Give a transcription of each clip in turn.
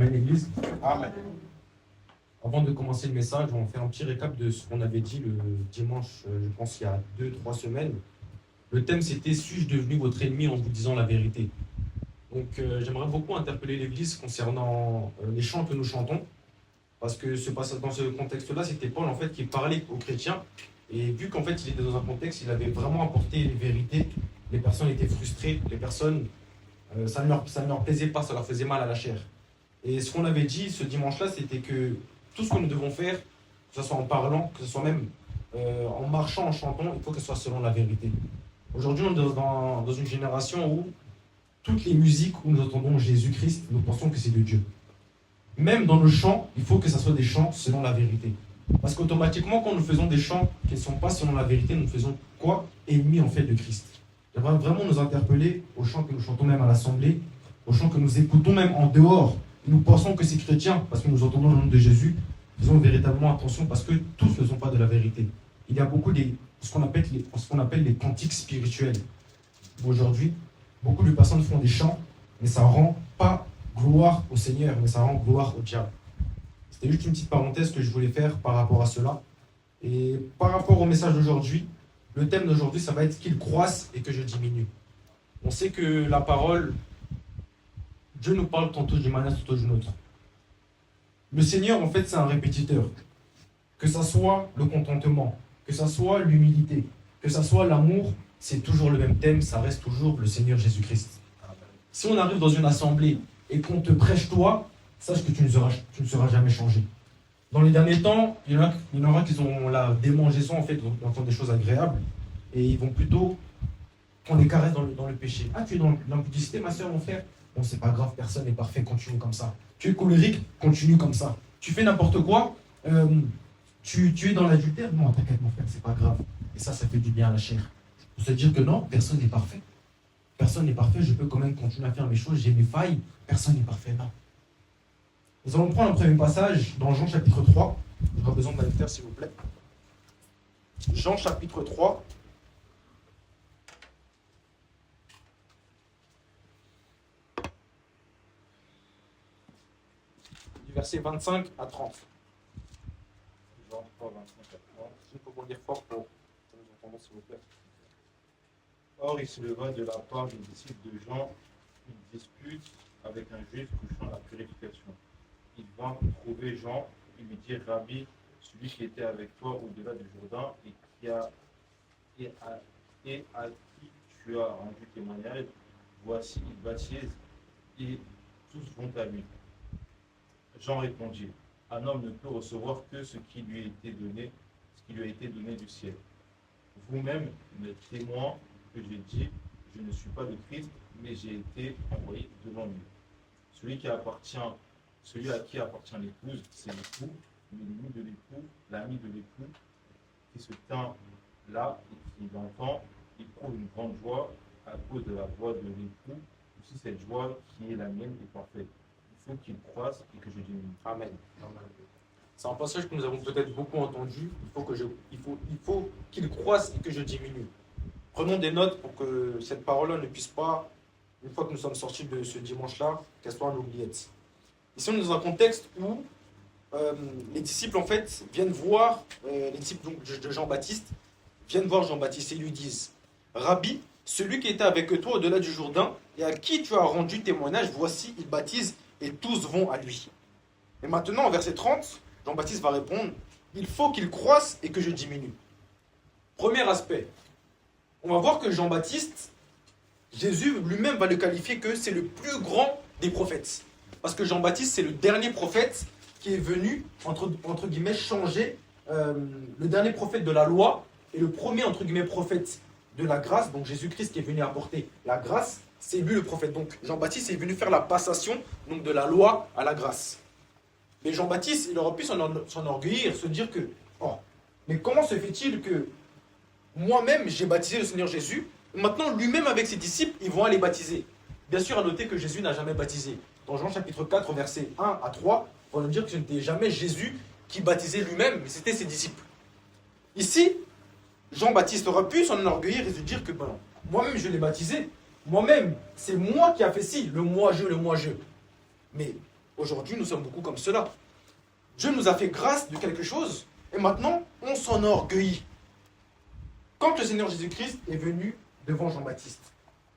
Amen, l'Église. Amen. Avant de commencer le message, on fait un petit récap de ce qu'on avait dit le dimanche, je pense il y a 2-3 semaines. Le thème c'était « Suis-je devenu votre ennemi en vous disant la vérité ?» Donc j'aimerais beaucoup interpeller l'Église concernant les chants que nous chantons, parce que dans ce contexte-là, c'était Paul en fait qui parlait aux chrétiens, et vu qu'en fait il était dans un contexte, il avait vraiment apporté les vérités, les personnes étaient frustrées, les personnes, ça ne leur plaisait pas, ça leur faisait mal à la chair. Et ce qu'on avait dit ce dimanche-là, c'était que tout ce que nous devons faire, que ce soit en parlant, que ce soit même en marchant, en chantant, il faut que ce soit selon la vérité. Aujourd'hui, on est dans une génération où toutes les musiques où nous entendons Jésus-Christ, nous pensons que c'est de Dieu. Même dans nos chants, il faut que ce soit des chants selon la vérité. Parce qu'automatiquement, quand nous faisons des chants qui ne sont pas selon la vérité, nous faisons quoi? Ennemis en fait de Christ. J'aimerais vraiment nous interpeller aux chants que nous chantons même à l'Assemblée, aux chants que nous écoutons même en dehors. Et nous pensons que c'est chrétien parce que nous entendons le nom de Jésus. Faisons véritablement attention parce que tous ne sont pas de la vérité. Il y a beaucoup de ce qu'on appelle les cantiques spirituels. Aujourd'hui, beaucoup de personnes font des chants, mais ça ne rend pas gloire au Seigneur, mais ça rend gloire au diable. C'était juste une petite parenthèse que je voulais faire par rapport à cela. Et par rapport au message d'aujourd'hui, le thème d'aujourd'hui, ça va être qu'il croisse et que je diminue. On sait que la parole, Dieu nous parle tantôt d'une manière, tantôt d'une autre. Le Seigneur, en fait, c'est un répétiteur. Que ça soit le contentement, que ça soit l'humilité, que ça soit l'amour, c'est toujours le même thème, ça reste toujours le Seigneur Jésus-Christ. Si on arrive dans une assemblée et qu'on te prêche toi, sache que tu ne seras jamais changé. Dans les derniers temps, il y en a qui ont la démangeaison, en fait, d'entendre des choses agréables, et ils vont plutôt qu'on les caresse dans le péché. Ah, tu es dans l'impudicité, ma soeur, mon frère? Bon, c'est pas grave, personne n'est parfait, continue comme ça. Tu es colérique, continue comme ça. Tu fais n'importe quoi, tu es dans l'adultère? Non, t'inquiète, mon frère, c'est pas grave. Et ça fait du bien à la chair. Pour se dire que non, personne n'est parfait. Personne n'est parfait, je peux quand même continuer à faire mes choses, j'ai mes failles, personne n'est parfait, non. Nous allons prendre un premier passage dans Jean chapitre 3. J'aurai besoin de ma lecteur, s'il vous plaît. Jean chapitre 3. Du verset 25 à 30. Jean 3, 25 à 30. Il faut qu'on lire fort pour que nous entendons, s'il vous plaît. Or, il se leva de la part des disciples de Jean une dispute avec un juif touchant la purification. Il vint trouver Jean et lui dit: Rabbi, celui qui était avec toi au-delà du Jourdain et à qui tu as rendu témoignage, voici, il baptise et tous vont à lui. Jean répondit: Un homme ne peut recevoir que ce qui lui a été donné du ciel. Vous-même êtes témoin que j'ai dit: je ne suis pas le Christ, mais j'ai été envoyé devant lui. Celui à qui appartient l'épouse, c'est l'époux, mais l'ami de l'époux, qui se tint là et qui l'entend, éprouve une grande joie à cause de la voix de l'époux. Aussi cette joie qui est la mienne est parfaite. Il faut qu'il croisse et que je diminue. Amen. C'est un passage que nous avons peut-être beaucoup entendu. Il faut qu'il croisse et que je diminue. Prenons des notes pour que cette parole-là ne puisse pas, une fois que nous sommes sortis de ce dimanche-là, qu'elle soit en oubliette. Ici, on est dans un contexte où les disciples, en fait, viennent voir, les disciples donc, de Jean-Baptiste, viennent voir Jean-Baptiste et lui disent: Rabbi, celui qui était avec toi au-delà du Jourdain et à qui tu as rendu témoignage, voici, il baptise et tous vont à lui. Et maintenant, au verset 30, Jean-Baptiste va répondre: il faut qu'il croisse et que je diminue. Premier aspect, on va voir que Jean-Baptiste, Jésus lui-même va le qualifier que c'est le plus grand des prophètes. Parce que Jean-Baptiste, c'est le dernier prophète qui est venu, entre guillemets, changer le dernier prophète de la loi et le premier, entre guillemets, prophète de la grâce. Donc Jésus-Christ qui est venu apporter la grâce, c'est lui le prophète. Donc Jean-Baptiste est venu faire la passation donc, de la loi à la grâce. Mais Jean-Baptiste, il aurait pu s'enorgueillir, se dire que, oh, mais comment se fait-il que moi-même, j'ai baptisé le Seigneur Jésus, maintenant lui-même avec ses disciples, ils vont aller baptiser. Bien sûr, à noter que Jésus n'a jamais baptisé. Dans Jean chapitre 4, versets 1 à 3, on va nous dire que ce n'était jamais Jésus qui baptisait lui-même, mais c'était ses disciples. Ici, Jean-Baptiste aurait pu s'enorgueillir et se dire que bon, moi-même je l'ai baptisé, moi-même, c'est moi qui a fait ci, le moi-je. Mais Aujourd'hui, nous sommes beaucoup comme cela. Dieu nous a fait grâce de quelque chose et maintenant, on s'enorgueillit. Quand le Seigneur Jésus-Christ est venu devant Jean-Baptiste,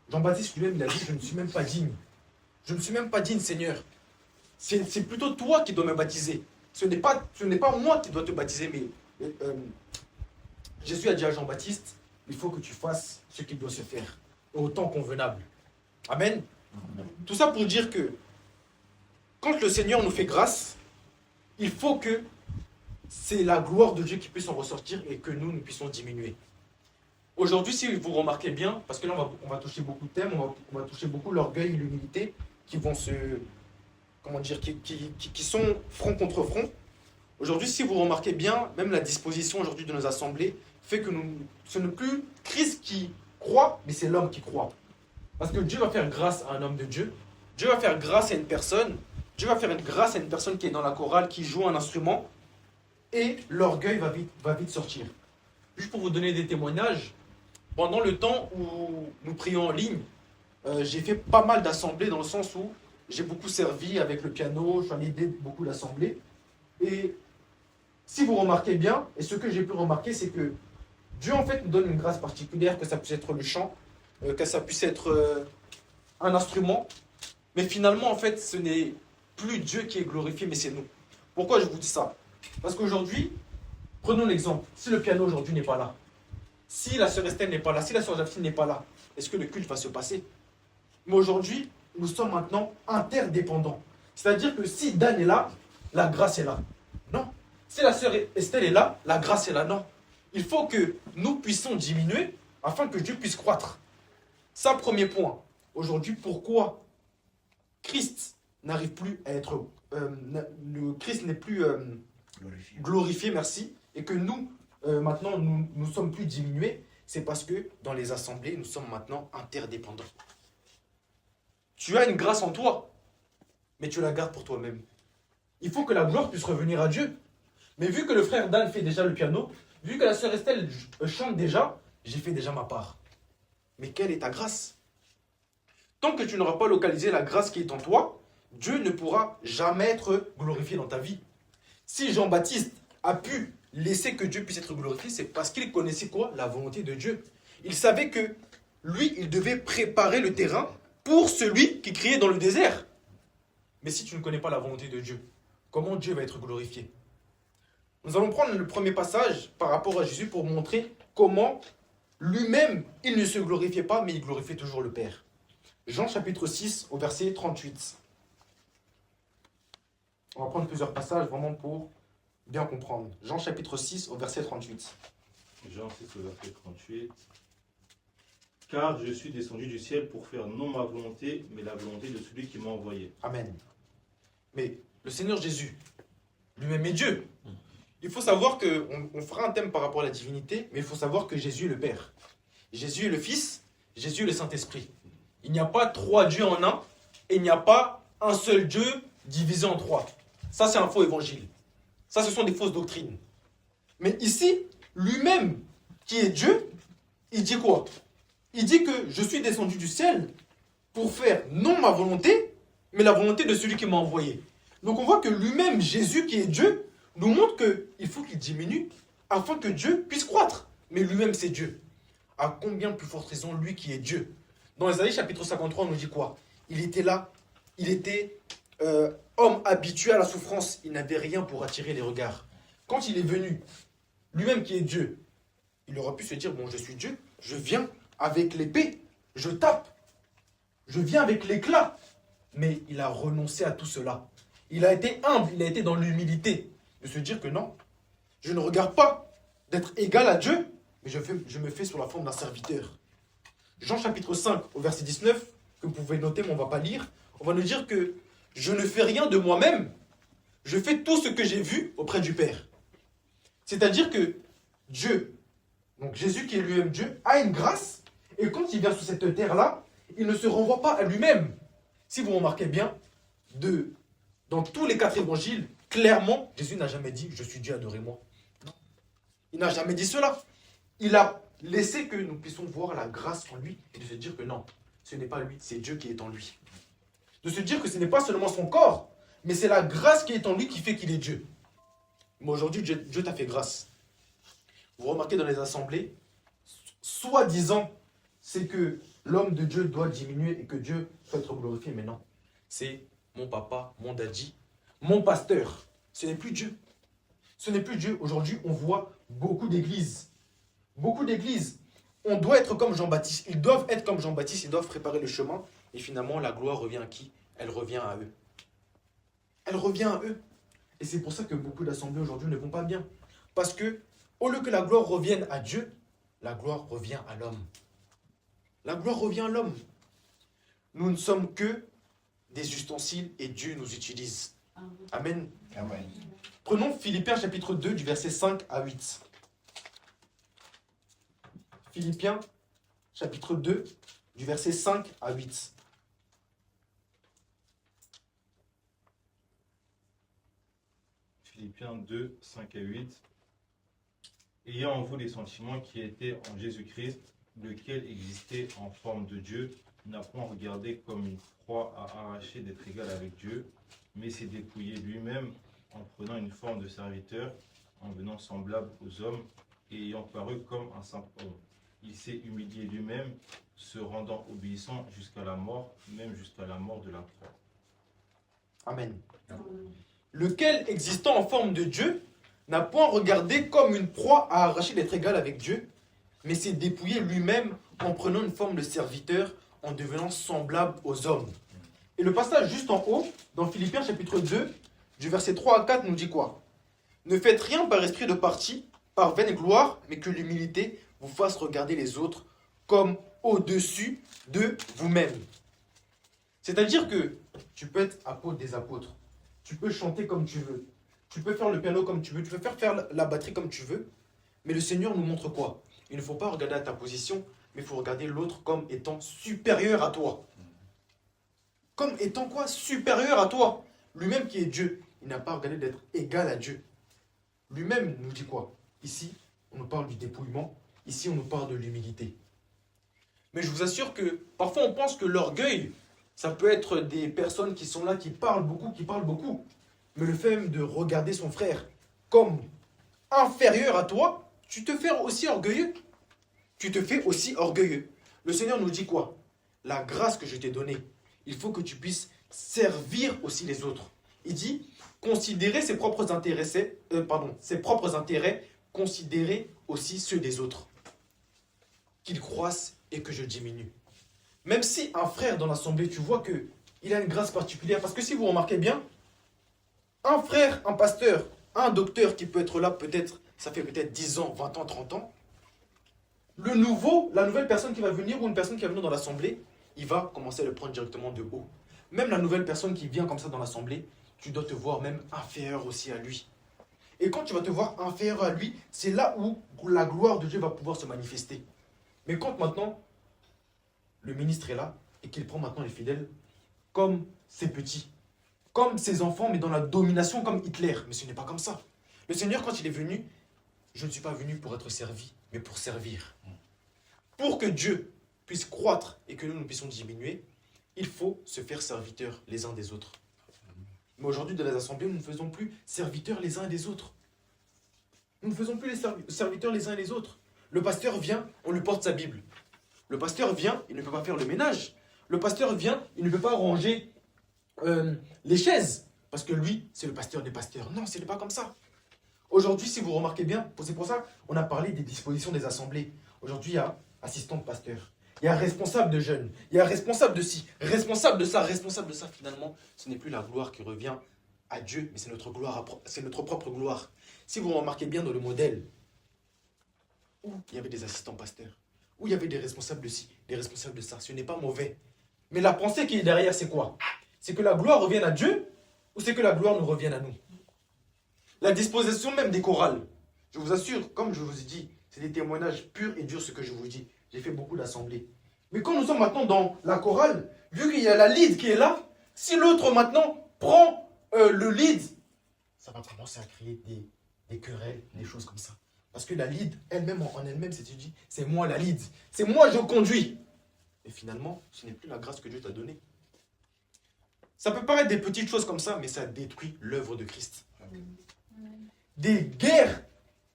Jean-Baptiste lui-même, il a dit, je ne suis même pas digne. Je ne suis même pas digne, Seigneur. C'est plutôt toi qui dois me baptiser. Ce n'est pas moi qui dois te baptiser, mais Jésus a dit à Jean-Baptiste, il faut que tu fasses ce qu'il doit se faire, au temps convenable. Amen. Tout ça pour dire que quand le Seigneur nous fait grâce, il faut que c'est la gloire de Dieu qui puisse en ressortir et que nous puissions diminuer. Aujourd'hui, si vous remarquez bien, parce que là on va toucher beaucoup de thèmes, on va toucher beaucoup l'orgueil et l'humilité qui vont se... Comment dire, qui sont front contre front. Aujourd'hui, si vous remarquez bien, même la disposition aujourd'hui de nos assemblées fait que ce n'est plus Christ qui croit, mais c'est l'homme qui croit. Parce que Dieu va faire grâce à un homme de Dieu, Dieu va faire grâce à une personne, Dieu va faire grâce à une personne qui est dans la chorale, qui joue un instrument, et l'orgueil va vite sortir. Juste pour vous donner des témoignages, pendant le temps où nous prions en ligne, j'ai fait pas mal d'assemblées dans le sens où j'ai beaucoup servi avec le piano, j'en ai aidé beaucoup d'assemblées. Et si vous remarquez bien, et ce que j'ai pu remarquer, c'est que Dieu en fait nous donne une grâce particulière, que ça puisse être le chant, que ça puisse être un instrument. Mais finalement, en fait, ce n'est plus Dieu qui est glorifié, mais c'est nous. Pourquoi je vous dis ça? Parce qu'aujourd'hui, prenons l'exemple. Si le piano aujourd'hui n'est pas là, si la sœur Estelle n'est pas là, si la sœur Jacqueline n'est pas là, est-ce que le culte va se passer? Mais aujourd'hui, nous sommes maintenant interdépendants. C'est-à-dire que si Dan est là, la grâce est là. Non. Si la sœur Estelle est là, la grâce est là. Non. Il faut que nous puissions diminuer afin que Dieu puisse croître. Ça, premier point. Aujourd'hui, pourquoi Christ n'arrive plus à être... le Christ n'est plus glorifié, merci, et que nous, maintenant, nous sommes plus diminués, c'est parce que dans les assemblées, nous sommes maintenant interdépendants. Tu as une grâce en toi, mais tu la gardes pour toi-même. Il faut que la gloire puisse revenir à Dieu. Mais vu que le frère Dan fait déjà le piano, vu que la sœur Estelle chante déjà, j'ai fait déjà ma part. Mais quelle est ta grâce? Tant que tu n'auras pas localisé la grâce qui est en toi, Dieu ne pourra jamais être glorifié dans ta vie. Si Jean-Baptiste a pu laisser que Dieu puisse être glorifié, c'est parce qu'il connaissait quoi? La volonté de Dieu. Il savait que lui, il devait préparer le terrain pour celui qui criait dans le désert. Mais si tu ne connais pas la volonté de Dieu, comment Dieu va être glorifié? Nous allons prendre le premier passage par rapport à Jésus pour montrer comment lui-même, il ne se glorifiait pas, mais il glorifiait toujours le Père. Jean chapitre 6 au verset 38. On va prendre plusieurs passages vraiment pour bien comprendre. Jean chapitre 6 au verset 38. Jean 6 au verset 38. Car je suis descendu du ciel pour faire non ma volonté, mais la volonté de celui qui m'a envoyé. Amen. Mais le Seigneur Jésus, lui-même est Dieu. Il faut savoir on fera un thème par rapport à la divinité, mais il faut savoir que Jésus est le Père. Jésus est le Fils, Jésus est le Saint-Esprit. Il n'y a pas trois dieux en un, et il n'y a pas un seul Dieu divisé en trois. Ça, c'est un faux évangile. Ça, ce sont des fausses doctrines. Mais ici, lui-même, qui est Dieu, il dit quoi? Il dit que je suis descendu du ciel pour faire non ma volonté, mais la volonté de celui qui m'a envoyé. Donc on voit que lui-même, Jésus qui est Dieu, nous montre qu'il faut qu'il diminue afin que Dieu puisse croître. Mais lui-même, c'est Dieu. À combien plus forte raison, lui qui est Dieu? Dans Ésaïe chapitre 53, on nous dit quoi? Il était là, il était homme habitué à la souffrance, il n'avait rien pour attirer les regards. Quand il est venu, lui-même qui est Dieu, il aurait pu se dire, bon, je suis Dieu, je viens avec l'épée, je tape, je viens avec l'éclat. Mais il a renoncé à tout cela. Il a été humble, il a été dans l'humilité de se dire que non, je ne regarde pas d'être égal à Dieu, mais je me fais sous la forme d'un serviteur. Jean chapitre 5 au verset 19, que vous pouvez noter mais on ne va pas lire, on va nous dire que je ne fais rien de moi-même, je fais tout ce que j'ai vu auprès du Père. C'est-à-dire que Dieu, donc Jésus qui est lui-même Dieu, a une grâce, et quand il vient sur cette terre-là, il ne se renvoie pas à lui-même. Si vous remarquez bien, dans tous les 4 évangiles, clairement, Jésus n'a jamais dit « Je suis Dieu, adorez-moi ». Non. Il n'a jamais dit cela. Il a laissé que nous puissions voir la grâce en lui et de se dire que non, ce n'est pas lui, c'est Dieu qui est en lui. De se dire que ce n'est pas seulement son corps, mais c'est la grâce qui est en lui qui fait qu'il est Dieu. Mais aujourd'hui, Dieu t'a fait grâce. Vous remarquez dans les assemblées, soi-disant, c'est que l'homme de Dieu doit diminuer et que Dieu doit être glorifié. Mais non, c'est mon papa, mon daddy, mon pasteur. Ce n'est plus Dieu. Ce n'est plus Dieu. Aujourd'hui, on voit beaucoup d'églises. Beaucoup d'églises. On doit être comme Jean-Baptiste. Ils doivent être comme Jean-Baptiste. Ils doivent préparer le chemin. Et finalement, la gloire revient à qui? Elle revient à eux. Elle revient à eux. Et c'est pour ça que beaucoup d'assemblées aujourd'hui ne vont pas bien. Parce que, au lieu que la gloire revienne à Dieu, la gloire revient à l'homme. La gloire revient à l'homme. Nous ne sommes que des ustensiles et Dieu nous utilise. Amen. Amen. Prenons Philippiens chapitre 2 du verset 5 à 8. Philippiens chapitre 2 du verset 5 à 8. Philippiens 2, 5 à 8. Ayant en vous les sentiments qui étaient en Jésus-Christ, lequel existait en forme de Dieu, n'a point regardé comme une proie à arracher d'être égal avec Dieu, mais s'est dépouillé lui-même en prenant une forme de serviteur, en venant semblable aux hommes, et ayant paru comme un simple homme. Il s'est humilié lui-même, se rendant obéissant jusqu'à la mort, même jusqu'à la mort de la croix. Amen. Lequel, existant en forme de Dieu, n'a point regardé comme une proie à arracher d'être égal avec Dieu, mais s'est dépouillé lui-même en prenant une forme de serviteur, en devenant semblable aux hommes. Et le passage juste en haut, dans Philippiens chapitre 2, du verset 3 à 4, nous dit quoi? Ne faites rien par esprit de parti, par vaine gloire, mais que l'humilité vous fasse regarder les autres comme au-dessus de vous-même. C'est-à-dire que tu peux être apôtre des apôtres, tu peux chanter comme tu veux, tu peux faire le piano comme tu veux, tu peux faire la batterie comme tu veux, mais le Seigneur nous montre quoi? Il ne faut pas regarder à ta position, mais il faut regarder l'autre comme étant supérieur à toi. Comme étant quoi? Supérieur à toi. Lui-même qui est Dieu, il n'a pas regardé d'être égal à Dieu. Lui-même nous dit quoi? Ici, on nous parle du dépouillement. Ici, on nous parle de l'humilité. Mais je vous assure que parfois, on pense que l'orgueil, ça peut être des personnes qui sont là, qui parlent beaucoup. Mais le fait même de regarder son frère comme inférieur à toi, tu te fais aussi orgueilleux. Tu te fais aussi orgueilleux. Le Seigneur nous dit quoi? La grâce que je t'ai donnée, il faut que tu puisses servir aussi les autres. Il dit, considérer ses propres intérêts, considérer aussi ceux des autres. Qu'ils croissent et que je diminue. Même si un frère dans l'assemblée, tu vois qu'il a une grâce particulière, parce que si vous remarquez bien, un frère, un pasteur, un docteur qui peut être là peut-être, ça fait peut-être 10 ans, 20 ans, 30 ans, la nouvelle personne qui va venir ou une personne qui va venir dans l'assemblée, il va commencer à le prendre directement de haut. Même la nouvelle personne qui vient comme ça dans l'assemblée, tu dois te voir même inférieur aussi à lui. Et quand tu vas te voir inférieur à lui, c'est là où la gloire de Dieu va pouvoir se manifester. Mais quand maintenant, le ministre est là et qu'il prend maintenant les fidèles comme ses petits, comme ses enfants, mais dans la domination comme Hitler. Mais ce n'est pas comme ça. Le Seigneur, quand il est venu, je ne suis pas venu pour être servi, mais pour servir. Pour que Dieu puisse croître et que nous puissions diminuer, il faut se faire serviteurs les uns des autres. Mais aujourd'hui, dans les assemblées, nous ne faisons plus serviteurs les uns des autres. Nous ne faisons plus les serviteurs les uns et les autres. Le pasteur vient, on lui porte sa Bible. Le pasteur vient, il ne peut pas faire le ménage. Le pasteur vient, il ne peut pas ranger les chaises. Parce que lui, c'est le pasteur des pasteurs. Non, ce n'est pas comme ça. Aujourd'hui, si vous remarquez bien, c'est pour ça qu'on a parlé des dispositions des assemblées. Aujourd'hui, il y a assistant de pasteur. Il y a responsable de jeunes. Il y a responsable de ci, responsable de ça, responsable de ça. Finalement, ce n'est plus la gloire qui revient à Dieu, mais c'est notre gloire, c'est notre propre gloire. Si vous remarquez bien dans le modèle, où il y avait des assistants pasteurs, où il y avait des responsables de ci, des responsables de ça, ce n'est pas mauvais. Mais la pensée qui est derrière, c'est quoi? C'est que la gloire revienne à Dieu, ou c'est que la gloire nous revienne à nous? La disposition même des chorales, je vous assure, comme je vous ai dit, c'est des témoignages purs et durs ce que je vous dis. J'ai fait beaucoup d'assemblées. Mais quand nous sommes maintenant dans la chorale, vu qu'il y a la lead qui est là, si l'autre maintenant prend le lead, ça va commencer à créer des querelles, des choses comme ça. Parce que la lead, elle-même, en elle-même, c'est moi la lead. C'est moi je conduis. Et finalement, ce n'est plus la grâce que Dieu t'a donnée. Ça peut paraître des petites choses comme ça, mais ça détruit l'œuvre de Christ. Des guerres,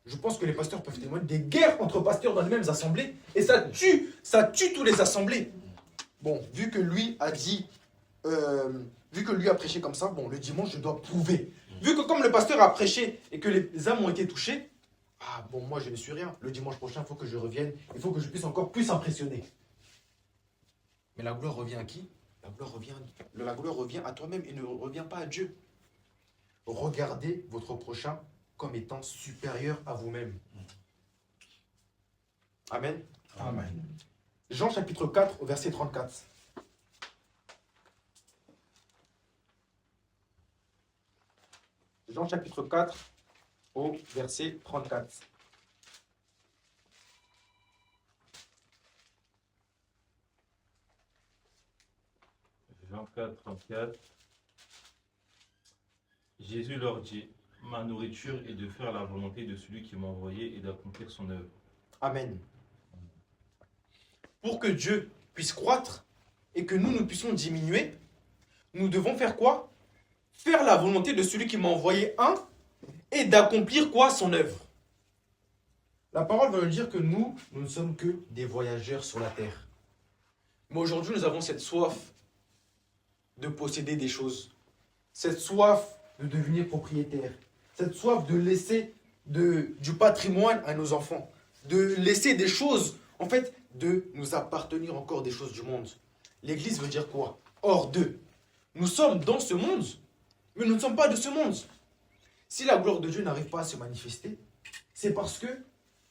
je pense que les pasteurs peuvent témoigner, des guerres entre pasteurs dans les mêmes assemblées, et ça tue tous les assemblées. Bon, vu que lui a dit, vu que lui a prêché comme ça, bon, le dimanche, je dois prouver. Vu que comme le pasteur a prêché et que les âmes ont été touchées, ah bon, moi je ne suis rien. Le dimanche prochain, il faut que je revienne, il faut que je puisse encore plus impressionner. Mais la gloire revient à qui? La gloire revient à toi-même et ne revient pas à Dieu. Regardez votre prochain comme étant supérieur à vous-même. Amen. Amen. Jean chapitre 4, au verset 34. Jean chapitre 4, au verset 34. Jean 4, 34. Jésus leur dit, ma nourriture est de faire la volonté de celui qui m'a envoyé et d'accomplir son œuvre. Amen. Pour que Dieu puisse croître et que nous puissions diminuer, nous devons faire quoi? Faire la volonté de celui qui m'a envoyé et d'accomplir quoi? Son œuvre. La parole veut nous dire que nous ne sommes que des voyageurs sur la terre. Mais aujourd'hui, nous avons cette soif de posséder des choses, cette soif de devenir propriétaire, cette soif de laisser du patrimoine à nos enfants, de laisser des choses, en fait, de nous appartenir encore des choses du monde. L'Église veut dire quoi? Hors d'eux. Nous sommes dans ce monde, mais nous ne sommes pas de ce monde. Si la gloire de Dieu n'arrive pas à se manifester, c'est parce que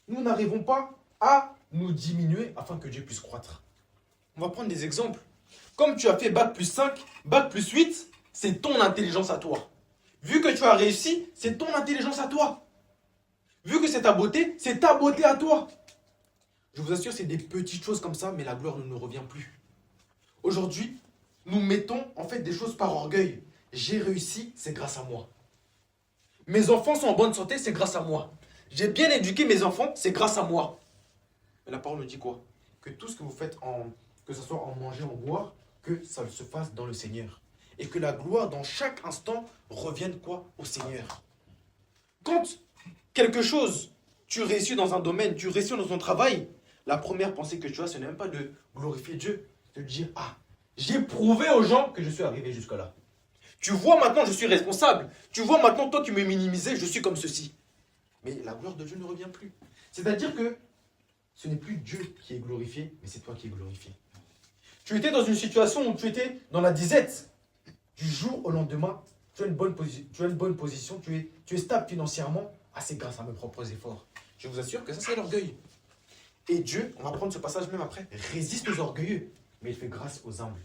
nous n'arrivons pas à nous diminuer afin que Dieu puisse croître. On va prendre des exemples. Comme tu as fait bac plus 5, bac plus 8, c'est ton intelligence à toi. Vu que tu as réussi, c'est ton intelligence à toi. Vu que c'est ta beauté à toi. Je vous assure, c'est des petites choses comme ça, mais la gloire ne nous revient plus. Aujourd'hui, nous mettons en fait des choses par orgueil. J'ai réussi, c'est grâce à moi. Mes enfants sont en bonne santé, c'est grâce à moi. J'ai bien éduqué mes enfants, c'est grâce à moi. Mais la parole nous dit quoi? Que tout ce que vous faites, que ce soit en manger, en boire, que ça se fasse dans le Seigneur. Et que la gloire, dans chaque instant, revienne quoi? Au Seigneur. Quand quelque chose, tu réussis dans un domaine, tu réussis dans ton travail, la première pensée que tu as, ce n'est même pas de glorifier Dieu, de dire, ah, j'ai prouvé aux gens que je suis arrivé jusque-là. Tu vois maintenant, je suis responsable. Tu vois maintenant, toi qui me minimisais, je suis comme ceci. Mais la gloire de Dieu ne revient plus. C'est-à-dire que ce n'est plus Dieu qui est glorifié, mais c'est toi qui es glorifié. Tu étais dans une situation où tu étais dans la disette. Du jour au lendemain, tu as une bonne position, tu es stable financièrement. Ah, c'est grâce à mes propres efforts. Je vous assure que ça, c'est l'orgueil. Et Dieu, on va prendre ce passage même après, résiste aux orgueilleux, mais il fait grâce aux humbles.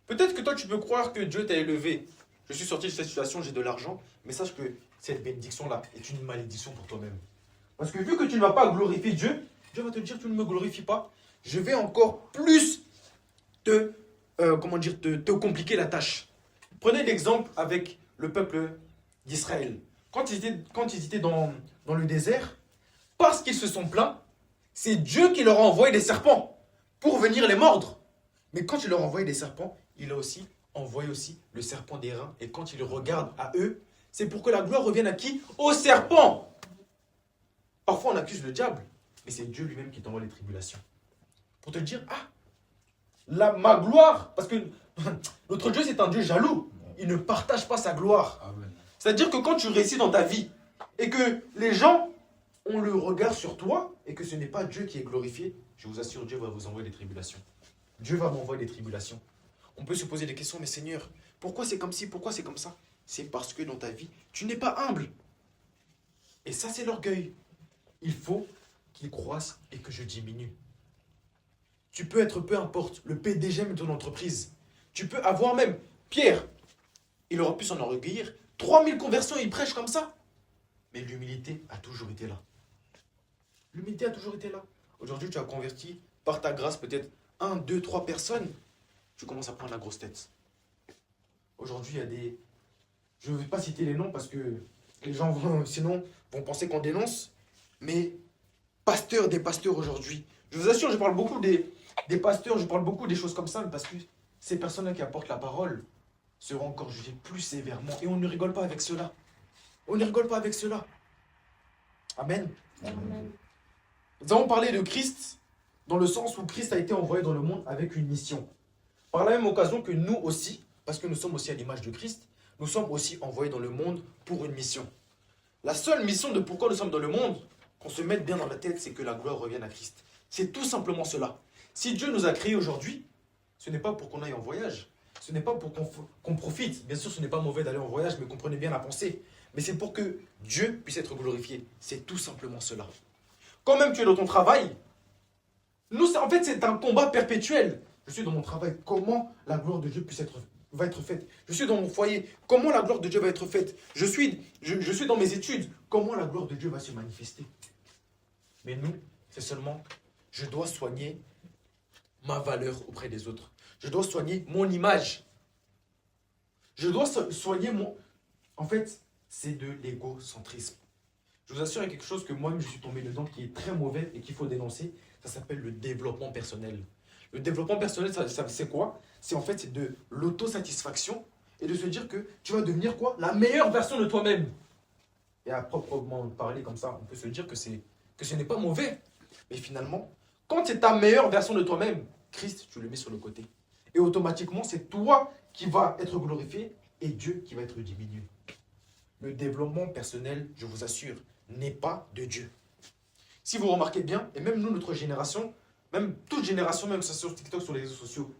Peut-être que toi, tu peux croire que Dieu t'a élevé. Je suis sorti de cette situation, j'ai de l'argent, mais sache que cette bénédiction-là est une malédiction pour toi-même. Parce que vu que tu ne vas pas glorifier Dieu, Dieu va te dire, tu ne me glorifies pas, je vais encore plus te compliquer la tâche. Prenez l'exemple avec le peuple d'Israël. Quand ils étaient dans le désert, parce qu'ils se sont plaints, c'est Dieu qui leur a envoyé des serpents pour venir les mordre. Mais quand il leur a envoyé des serpents, il a aussi envoyé le serpent des reins. Et quand ils regardent à eux, c'est pour que la gloire revienne à qui? Au serpent. Parfois on accuse le diable, mais c'est Dieu lui-même qui t'envoie les tribulations. Pour te dire, ma gloire, parce que notre Dieu c'est un Dieu jaloux. Il ne partage pas sa gloire. Amen. C'est-à-dire que quand tu réussis dans ta vie et que les gens ont le regard sur toi et que ce n'est pas Dieu qui est glorifié, je vous assure, Dieu va vous envoyer des tribulations. Dieu va m'envoyer des tribulations. On peut se poser des questions, mais Seigneur, pourquoi c'est comme ci, pourquoi c'est comme ça? C'est parce que dans ta vie, tu n'es pas humble. Et ça, c'est l'orgueil. Il faut qu'il croisse et que je diminue. Tu peux être, peu importe, le PDG de ton entreprise. Tu peux avoir même, Pierre, il aurait pu s'enorgueillir. 3000 conversions, il prêche comme ça. Mais l'humilité a toujours été là. L'humilité a toujours été là. Aujourd'hui, tu as converti par ta grâce peut-être 1, 2, 3 personnes. Tu commences à prendre la grosse tête. Aujourd'hui, il y a des... Je ne vais pas citer les noms parce que les gens sinon vont penser qu'on dénonce. Mais des pasteurs aujourd'hui. Je vous assure, je parle beaucoup des pasteurs, je parle beaucoup des choses comme ça, mais parce que ces personnes-là qui apportent la parole sera encore jugé plus sévèrement. Et on ne rigole pas avec cela. On ne rigole pas avec cela. Amen. Amen. Nous avons parlé de Christ dans le sens où Christ a été envoyé dans le monde avec une mission. Par la même occasion que nous aussi, parce que nous sommes aussi à l'image de Christ, nous sommes aussi envoyés dans le monde pour une mission. La seule mission de pourquoi nous sommes dans le monde, qu'on se mette bien dans la tête, c'est que la gloire revienne à Christ. C'est tout simplement cela. Si Dieu nous a créés aujourd'hui, ce n'est pas pour qu'on aille en voyage. Ce n'est pas pour qu'on profite. Bien sûr, ce n'est pas mauvais d'aller en voyage, mais comprenez bien la pensée. Mais c'est pour que Dieu puisse être glorifié. C'est tout simplement cela. Quand même tu es dans ton travail, en fait, c'est un combat perpétuel. Je suis dans mon travail. Comment la gloire de Dieu va être faite? Je suis dans mon foyer. Comment la gloire de Dieu va être faite? Je suis dans mes études. Comment la gloire de Dieu va se manifester? Mais nous, c'est seulement, je dois soigner ma valeur auprès des autres. Je dois soigner mon image. Je dois soigner mon... En fait, c'est de l'égocentrisme. Je vous assure, il y a quelque chose que moi-même je suis tombé dedans qui est très mauvais et qu'il faut dénoncer. Ça s'appelle le développement personnel. Le développement personnel, c'est quoi? C'est en fait c'est de l'autosatisfaction et de se dire que tu vas devenir quoi? La meilleure version de toi-même. Et à proprement parler comme ça, on peut se dire que ce n'est pas mauvais. Mais finalement, quand c'est ta meilleure version de toi-même, Christ, tu le mets sur le côté. Et automatiquement, c'est toi qui vas être glorifié et Dieu qui va être diminué. Le développement personnel, je vous assure, n'est pas de Dieu. Si vous remarquez bien, et même nous, notre génération, même toute génération, même que ce soit sur TikTok, sur les réseaux sociaux,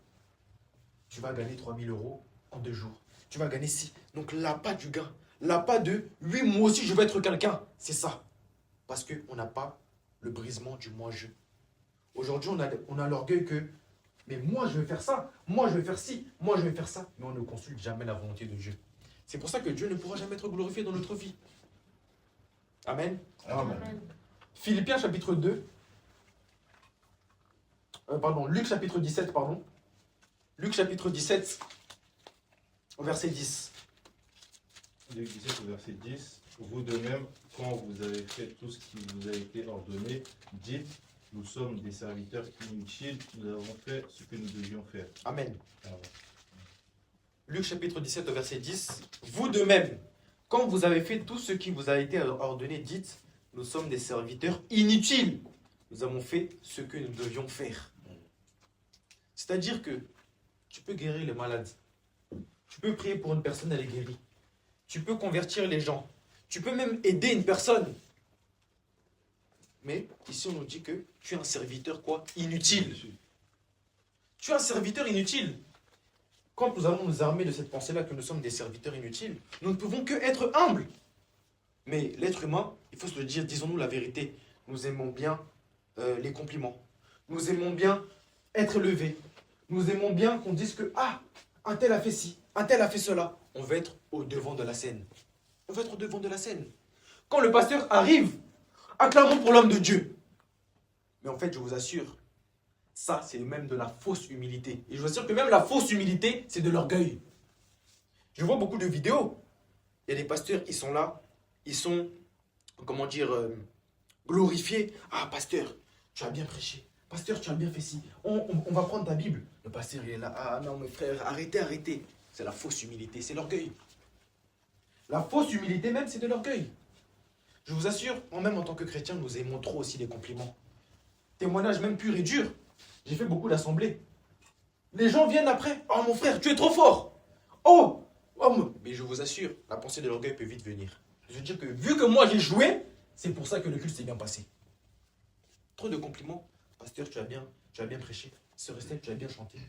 tu vas gagner 3000 € en 2 jours. Tu vas gagner 6. Donc là, pas du gain. Là, pas de oui, moi aussi, je veux être quelqu'un. C'est ça. Parce qu'on n'a pas le brisement du moi-je. Aujourd'hui, on a l'orgueil que mais moi, je vais faire ça. Moi, je vais faire ci. Moi, je vais faire ça. Mais on ne consulte jamais la volonté de Dieu. C'est pour ça que Dieu ne pourra jamais être glorifié dans notre vie. Amen. Amen. Philippiens chapitre 2. Luc chapitre 17, pardon. Luc chapitre 17, au verset 10. Luc 17 au verset 10. Vous de même, quand vous avez fait tout ce qui vous a été ordonné, dites, nous sommes des serviteurs inutiles, nous avons fait ce que nous devions faire. Amen. Amen. Luc chapitre 17 au verset 10. Vous de même, quand vous avez fait tout ce qui vous a été ordonné, dites, nous sommes des serviteurs inutiles. Nous avons fait ce que nous devions faire. C'est-à-dire que tu peux guérir les malades. Tu peux prier pour une personne, elle est guérie. Tu peux convertir les gens. Tu peux même aider une personne. Mais ici, on nous dit que tu es un serviteur quoi? Inutile. Tu es un serviteur inutile. Quand nous allons nous armer de cette pensée-là que nous sommes des serviteurs inutiles, nous ne pouvons que être humbles. Mais l'être humain, il faut se le dire, disons-nous la vérité, nous aimons bien les compliments. Nous aimons bien être élevés. Nous aimons bien qu'on dise que un tel a fait ci, un tel a fait cela. On veut être au devant de la scène. On veut être au devant de la scène. Quand le pasteur arrive, acclamons pour l'homme de Dieu. Mais en fait, je vous assure, ça, c'est même de la fausse humilité. Et je vous assure que même la fausse humilité, c'est de l'orgueil. Je vois beaucoup de vidéos. Il y a des pasteurs, ils sont là, ils sont, glorifiés. Ah, pasteur, tu as bien prêché. Pasteur, tu as bien fait ci. On va prendre ta Bible. Le pasteur, il est là. Ah non, mes frères, arrêtez. C'est la fausse humilité, c'est l'orgueil. La fausse humilité même, c'est de l'orgueil. Je vous assure, moi-même en tant que chrétien, nous aimons trop aussi les compliments. Témoignage même pur et dur. J'ai fait beaucoup d'assemblées. Les gens viennent après. Oh mon frère, tu es trop fort. Mais je vous assure, la pensée de l'orgueil peut vite venir. Je veux dire que vu que moi j'ai joué, c'est pour ça que le culte s'est bien passé. Trop de compliments. Pasteur, tu as bien prêché. Sœur Estelle, tu as bien chanté.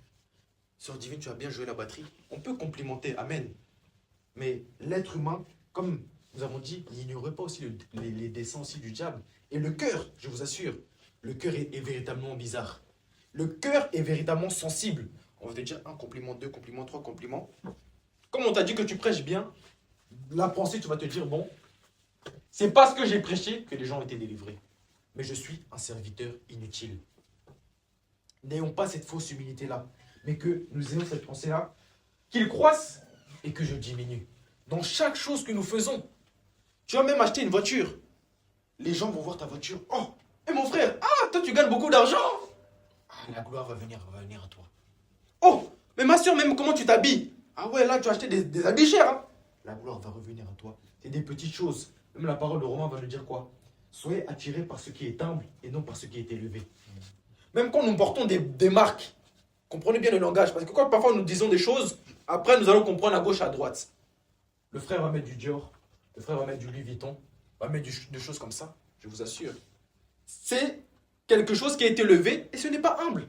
Sœur Divine, tu as bien joué la batterie. On peut complimenter, amen. Mais l'être humain, comme nous avons dit, n'ignorez pas aussi les desseins aussi du diable. Et le cœur, je vous assure, le cœur est véritablement bizarre. Le cœur est véritablement sensible. On va te dire un compliment, 2 compliments, 3 compliments. Comme on t'a dit que tu prêches bien, la pensée, tu vas te dire, bon, c'est parce que j'ai prêché que les gens ont été délivrés. Mais je suis un serviteur inutile. N'ayons pas cette fausse humilité-là, mais que nous ayons cette pensée-là, qu'il croisse et que je diminue. Dans chaque chose que nous faisons, tu vas même acheter une voiture. Les gens vont voir ta voiture. Oh, et mon frère, toi tu gagnes beaucoup d'argent. La gloire va venir à toi. Oh, mais ma soeur, même comment tu t'habilles. Ah ouais, là, tu as acheté des habits chers. Hein. La gloire va revenir à toi. C'est des petites choses. Même la parole de Romain va nous dire quoi? Soyez attirés par ce qui est humble et non par ce qui est élevé. Même quand nous portons des marques, comprenez bien le langage. Parce que quand parfois nous disons des choses, après nous allons comprendre à gauche, à droite. Le frère va mettre du Dior, le frère va mettre du Louis Vuitton, va mettre des choses comme ça, je vous assure. C'est quelque chose qui a été levé et ce n'est pas humble.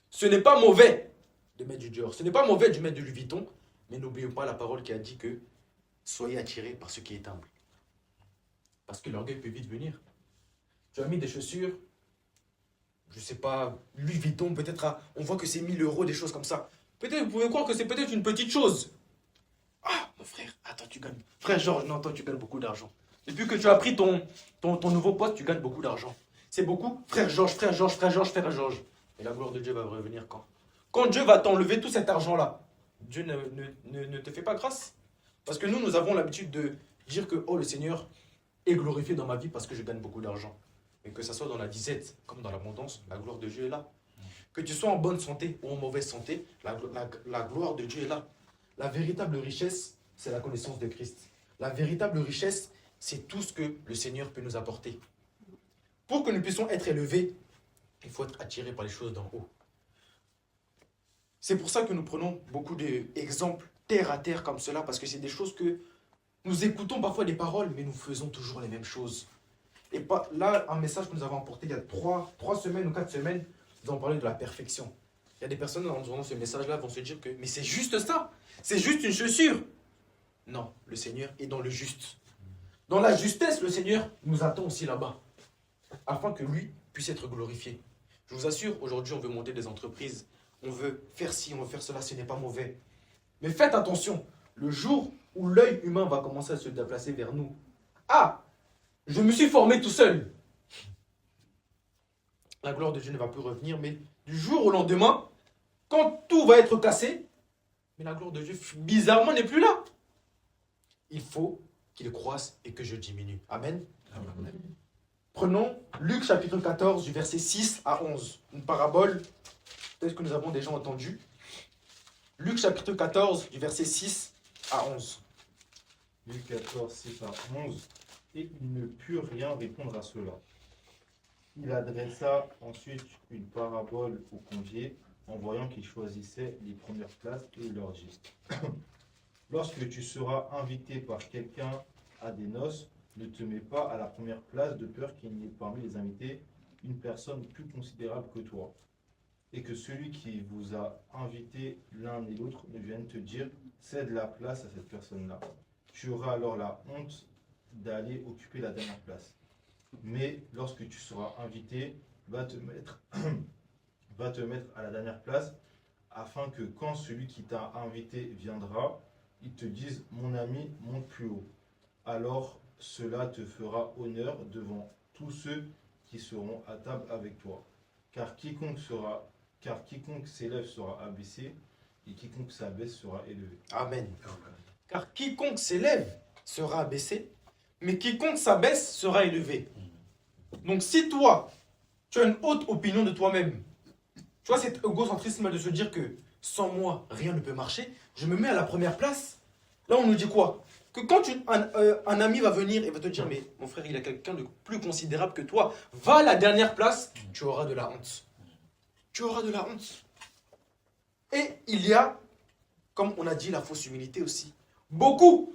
Ce n'est pas mauvais de mettre du Dior, ce n'est pas mauvais de mettre du Louis Vuitton, mais n'oublions pas la parole qui a dit que soyez attirés par ce qui est humble. Parce que l'orgueil peut vite venir. Tu as mis des chaussures, je ne sais pas, Louis Vuitton, peut-être, on voit que c'est 1000 euros, des choses comme ça. Peut-être, vous pouvez croire que c'est peut-être une petite chose. Ah, mon frère, attends, tu gagnes. Frère Georges, non, toi, tu gagnes beaucoup d'argent. Depuis que tu as pris ton nouveau poste, tu gagnes beaucoup d'argent. C'est beaucoup. Frère Georges, frère Georges, frère Georges, frère Georges. Et la gloire de Dieu va revenir quand? Quand Dieu va t'enlever tout cet argent-là, Dieu ne te fait pas grâce. Parce que nous avons l'habitude de dire que, oh, le Seigneur est glorifié dans ma vie parce que je gagne beaucoup d'argent. Mais que ce soit dans la disette comme dans l'abondance, la gloire de Dieu est là. Que tu sois en bonne santé ou en mauvaise santé, la gloire de Dieu est là. La véritable richesse, c'est la connaissance de Christ. La véritable richesse, c'est tout ce que le Seigneur peut nous apporter. Pour que nous puissions être élevés, il faut être attiré par les choses d'en haut. C'est pour ça que nous prenons beaucoup d'exemples terre à terre comme cela, parce que c'est des choses que nous écoutons parfois des paroles, mais nous faisons toujours les mêmes choses. Et là, un message que nous avons emporté il y a 3 semaines ou 4 semaines, nous avons parlé de la perfection. Il y a des personnes en entendant ce message-là vont se dire que mais c'est juste ça, c'est juste une chaussure. Non, le Seigneur est dans le juste. Dans la justesse, le Seigneur nous attend aussi là-bas, afin que lui puisse être glorifié. Je vous assure, aujourd'hui, on veut monter des entreprises, on veut faire ci, on veut faire cela, ce n'est pas mauvais. Mais faites attention, le jour où l'œil humain va commencer à se déplacer vers nous, ah, je me suis formé tout seul. La gloire de Dieu ne va plus revenir, mais du jour au lendemain, quand tout va être cassé, mais la gloire de Dieu, bizarrement, n'est plus là. Il faut qu'il croisse et que je diminue. Amen. Amen. Prenons Luc chapitre 14, du verset 6 à 11. Une parabole, peut-être que nous avons déjà entendu. Luc chapitre 14, du verset 6 à 11. Luc 14, 6 à 11. Et il ne put rien répondre à cela. Il adressa ensuite une parabole aux conviés, en voyant qu'ils choisissaient les premières places, et il leur dit lorsque tu seras invité par quelqu'un à des noces, ne te mets pas à la première place de peur qu'il n'y ait parmi les invités une personne plus considérable que toi, et que celui qui vous a invité l'un et l'autre ne vienne te dire cède la place à cette personne-là. Tu auras alors la honte d'aller occuper la dernière place. Mais lorsque tu seras invité, va te mettre à la dernière place, afin que quand celui qui t'a invité viendra, il te dise mon ami, monte plus haut. Alors cela te fera honneur devant tous ceux qui seront à table avec toi. Car quiconque s'élève sera abaissé, et quiconque s'abaisse sera élevé. Amen. Car quiconque s'élève sera abaissé, mais quiconque s'abaisse sera élevé. Donc si toi, tu as une haute opinion de toi-même, tu vois cet égocentrisme de se dire que sans moi, rien ne peut marcher, je me mets à la première place. Là, on nous dit quoi? Que quand un ami va venir et va te dire, mais mon frère, il y a quelqu'un de plus considérable que toi, va à la dernière place, tu auras de la honte. Tu auras de la honte. Et il y a, comme on a dit, la fausse humilité aussi. Beaucoup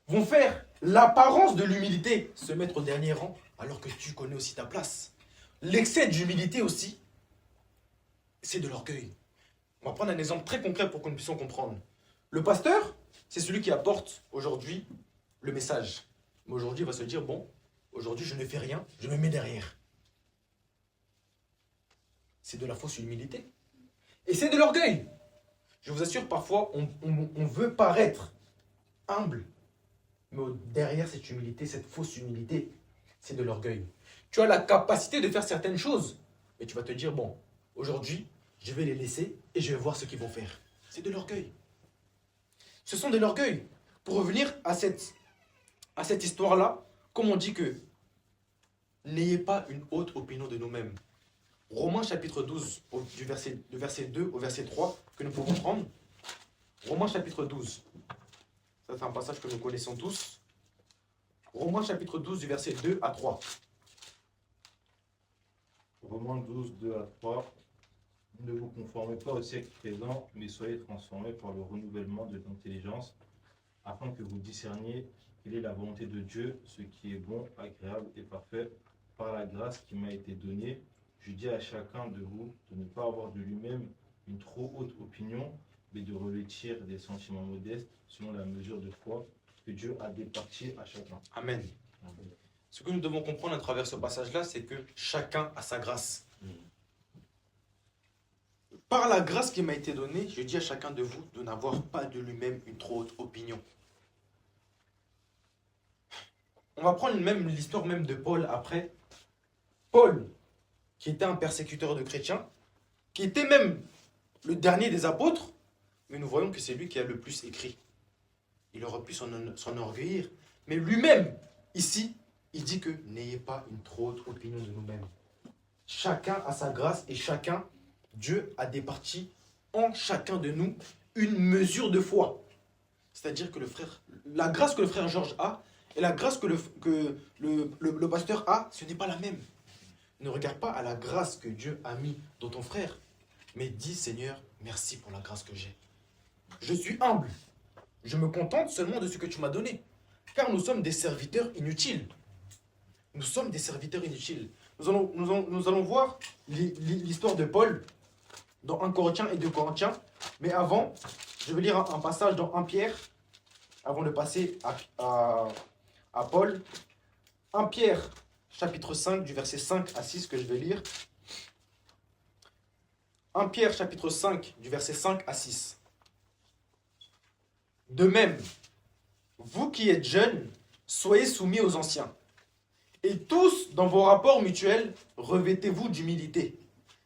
vont faire l'apparence de l'humilité, se mettre au dernier rang, alors que tu connais aussi ta place. L'excès d'humilité aussi, c'est de l'orgueil. On va prendre un exemple très concret pour que nous puissions comprendre. Le pasteur, c'est celui qui apporte aujourd'hui le message. Mais aujourd'hui, il va se dire, bon, aujourd'hui, je ne fais rien, je me mets derrière. C'est de la fausse humilité. Et c'est de l'orgueil. Je vous assure, parfois, on veut paraître humble. Mais derrière cette humilité, cette fausse humilité, c'est de l'orgueil. Tu as la capacité de faire certaines choses, mais tu vas te dire, bon, aujourd'hui, je vais les laisser et je vais voir ce qu'ils vont faire. C'est de l'orgueil. Ce sont de l'orgueil. Pour revenir à cette histoire-là, comme on dit que n'ayez pas une haute opinion de nous-mêmes. Romains chapitre 12, du verset 2 au verset 3, que nous pouvons prendre. Romains chapitre 12. Ça, c'est un passage que nous connaissons tous. Romains chapitre 12, du verset 2 à 3. Romains 12, 2 à 3. Ne vous conformez pas au siècle présent, mais soyez transformés par le renouvellement de l'intelligence, afin que vous discerniez quelle est la volonté de Dieu, ce qui est bon, agréable et parfait. Par la grâce qui m'a été donnée, je dis à chacun de vous de ne pas avoir de lui-même une trop haute opinion, mais de revêtir des sentiments modestes selon la mesure de foi que Dieu a départie à chacun. Amen. Ce que nous devons comprendre à travers ce passage-là, c'est que chacun a sa grâce. Par la grâce qui m'a été donnée, je dis à chacun de vous de n'avoir pas de lui-même une trop haute opinion. On va prendre même l'histoire même de Paul après. Paul, qui était un persécuteur de chrétiens, qui était même le dernier des apôtres, mais nous voyons que c'est lui qui a le plus écrit. Il aurait pu s'enorgueillir, mais lui-même, ici, il dit que n'ayez pas une trop haute opinion de nous-mêmes. Chacun a sa grâce et chacun, Dieu a départi en chacun de nous une mesure de foi. C'est-à-dire que la grâce que le frère Georges a et la grâce que le pasteur a, ce n'est pas la même. Ne regarde pas à la grâce que Dieu a mis dans ton frère, mais dis Seigneur, merci pour la grâce que j'ai. Je suis humble. Je me contente seulement de ce que tu m'as donné. Car nous sommes des serviteurs inutiles. Nous sommes des serviteurs inutiles. Nous allons voir l'histoire de Paul dans 1 Corinthiens et 2 Corinthiens. Mais avant, je vais lire un passage dans 1 Pierre, avant de passer à Paul. 1 Pierre, chapitre 5, du verset 5 à 6 que je vais lire. 1 Pierre, chapitre 5, du verset 5 à 6. De même, vous qui êtes jeunes, soyez soumis aux anciens. Et tous, dans vos rapports mutuels, revêtez-vous d'humilité.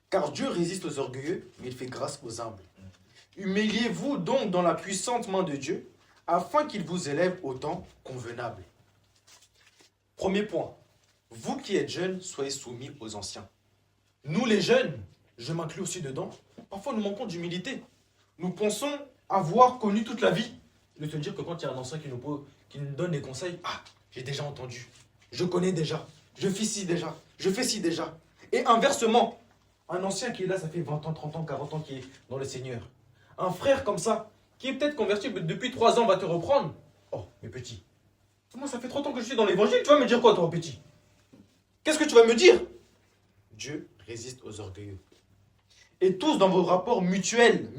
Car Dieu résiste aux orgueilleux, mais il fait grâce aux humbles. Humiliez-vous donc dans la puissante main de Dieu, afin qu'il vous élève au temps convenable. Premier point, vous qui êtes jeunes, soyez soumis aux anciens. Nous les jeunes, je m'inclus aussi dedans, parfois nous manquons d'humilité. Nous pensons avoir connu toute la vie. De se dire que quand il y a un ancien qui nous donne des conseils, ah, j'ai déjà entendu, je connais déjà, je fais ci déjà, je fais ci déjà. Et inversement, un ancien qui est là, ça fait 20 ans, 30 ans, 40 ans qui est dans le Seigneur. Un frère comme ça, qui est peut-être converti depuis 3 ans, va te reprendre. Oh, mais petit, moi ça fait 30 ans que je suis dans l'évangile, tu vas me dire quoi toi petit? Qu'est-ce que tu vas me dire? Dieu résiste aux orgueilleux. Et tous dans vos rapports mutuels,